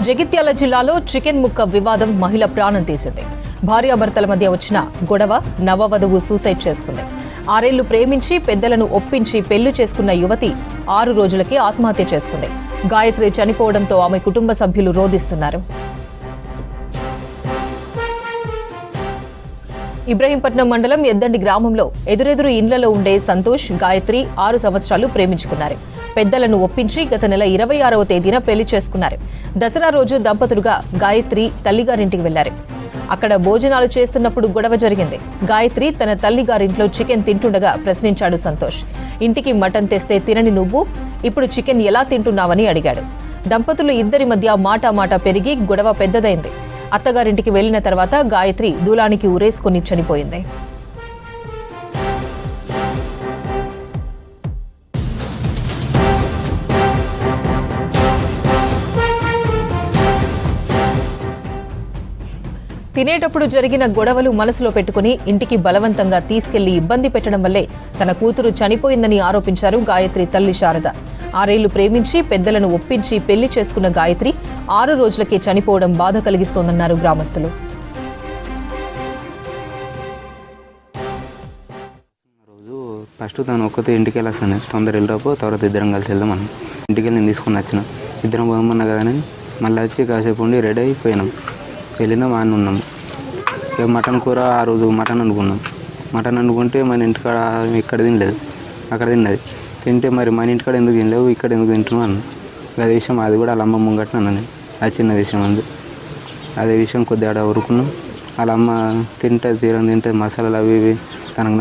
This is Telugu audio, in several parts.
జగిత్యాల జిల్లాలో చికెన్ ముక్క వివాదం మహిళ ప్రాణం తీసింది. భార్యాభర్తల మధ్య వచ్చిన గొడవ నవవధువు సూసైడ్ చేసుకుంది. 6 ఏళ్లు ప్రేమించి పెద్దలను ఒప్పించి పెళ్లి చేసుకున్న యువతి 6 రోజులకి ఆత్మహత్య చేసుకుంది. గాయత్రి చనిపోవడంతో ఆమె కుటుంబ సభ్యులు రోదిస్తున్నారు. ఇబ్రహీంపట్నం మండలం ఎద్దండి గ్రామంలో ఎదురెదురు ఇండ్లలో ఉండే సంతోష్, గాయత్రి 6 సంవత్సరాలు ప్రేమించుకున్నారు. పెద్దలను ఒప్పించి గత నెల 26వ తేదీన పెళ్లి చేసుకున్నారు. దసరా రోజు దంపతులుగా గాయత్రి తల్లిగారింటికి వెళ్లారు. అక్కడ భోజనాలు చేస్తున్నప్పుడు గొడవ జరిగింది. గాయత్రి తన తల్లిగారింట్లో చికెన్ తింటుండగా ప్రశ్నించాడు సంతోష్. ఇంటికి మటన్ తెస్తే తినని నువ్వు ఇప్పుడు చికెన్ ఎలా తింటున్నావని అడిగాడు. దంపతులు ఇద్దరి మధ్య మాట పెరిగి గొడవ పెద్దదైంది. అత్తగారింటికి వెళ్లిన తర్వాత గాయత్రి దూలానికి ఊరేసుకుని చనిపోయింది. తినేటప్పుడు జరిగిన గొడవలు మనసులో పెట్టుకుని ఇంటికి బలవంతంగా తీసుకెళ్లి ఇబ్బంది పెట్టడం వల్లే తన కూతురు చనిపోయిందని ఆరోపించారు గాయత్రి తల్లి శారద. 6 ఏళ్లు ప్రేమించి పెద్దలను ఒప్పించి పెళ్లి చేసుకున్న గాయత్రి 6 రోజులకే చనిపోవడం బాధ కలిగిస్తోందన్నారు గ్రామస్తులు. ఫస్ట్ తను ఒక్కతే ఇంటికి వెళ్ళొస్తాను, తొందర వెళ్ళిపో, తర్వాత ఇద్దరం కలిసి వెళ్దామని ఇంటికి వెళ్ళి నేను తీసుకుని వచ్చిన. ఇద్దరం పోమన్నా కదా అని మళ్ళీ వచ్చి కాసేపు ఉండి రెడీ అయిపోయినాం. వెళ్ళినాం, ఆడ ఉన్నాం. ఇక మటన్ కూర ఆ రోజు మటన్ అనుకున్నాం. మటన్ అనుకుంటే మన ఇంటికాడ ఇక్కడ తినలేదు, అక్కడ తిన్నది. తింటే మరి మన ఇంటికాడ ఎందుకు తినలేవు, ఇక్కడ ఎందుకు తింటున్నావు అన్న. అదే విషయం అది కూడా వాళ్ళ అమ్మ ముంగట్న అన్నది. అది చిన్న విషయం అంది. అదే విషయం కొద్దిగా ఆడ ఊరుకున్నాం. వాళ్ళ అమ్మ తింటుంది మసాలాలు అవి ఇవి తనకు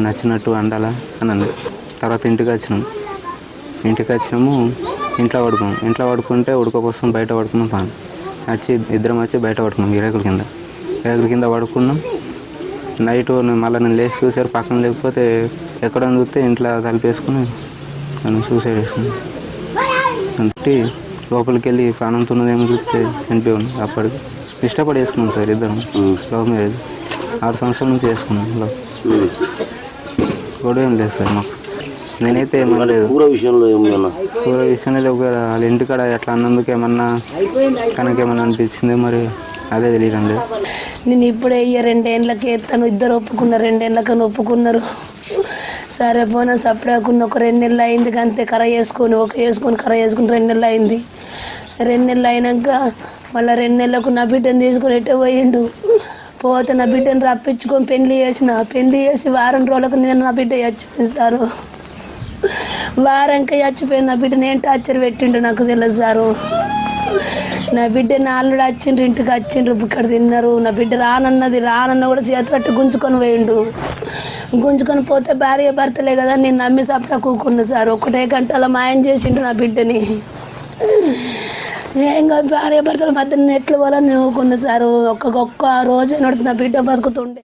నచ్చినట్టు వండాలా అని అన్నది. తర్వాత ఇంటికి వచ్చినాము. ఇంట్లో పడుకుంటే ఉడక కోసం బయట పడుకున్నాం. పాను ఇద్దరం వచ్చి బయట పడుకున్నాం. రేకుల కింద పడుకున్నాం. నైట్ మళ్ళీ నేను లేచి చూసారు, పక్కన లేకపోతే ఎక్కడ చూస్తే ఇంట్లో తలిపేసుకుని నేను సూసైడ్ చేసుకున్నాను. అంటే లోపలికి వెళ్ళి ప్రాణంతో ఉన్నదేమో చూస్తే చనిపోయాను. అప్పటికి ఇష్టపడి వేసుకున్నాం సార్, ఇద్దరం లవ్ మ్యారేజ్ 6 సంవత్సరాల నుంచి వేసుకున్నాం. గొడవ ఏం లేదు సార్ మాకు. నేనైతే ఏమన్నా లేదు కూర విషయంలో వాళ్ళ ఇంటికాడ ఎట్లా అన్నందుకు ఏమన్నా తనకేమన్నా అనిపించింది, మరి అదే తెలియడం లేదు. నేను ఇప్పుడే 2 ఏళ్ళకి తను ఇద్దరు ఒప్పుకున్నారు, 2 ఏళ్ళకని ఒప్పుకున్నారు. సరే పోనా సపడాకున్న ఒక 2 నెలలు అయింది. అంతే కర చేసుకొని 2 నెలలు అయింది. 2 నెలలు అయినాక మళ్ళీ 2 నెలలకు నా బిడ్డను తీసుకొని ఎట్టే పోయిండు. పోతే నా బిడ్డను రప్పించుకొని పెళ్లి చేసి వారం రోజులకు నేను నా బిడ్డ చచ్చిపోయింది సారు. వారంకే చచ్చిపోయింది నా బిడ్డ. నేను టార్చర్ పెట్టిండు నాకు తెలియదు సారు. నా బిడ్డని ఆల్రెడీ ఇంటికి వచ్చిండ్రు, ఇక్కడ తిన్నారు. నా బిడ్డ రానన్న కూడా చేతి పట్టి గుంజుకొని పోయిండు. గుంజుకొని పోతే భార్య భర్తలే కదా, నేను నమ్మి సప్లా కూకున్నా సార్. 1 గంటలో మాయం చేసిండు నా బిడ్డని. ఇంకా భార్య భర్తల మధ్య ఎట్ల పోవాలని నవ్వుకున్నా సారు. ఒక్క రోజు నా బిడ్డ బతుకుతుండే.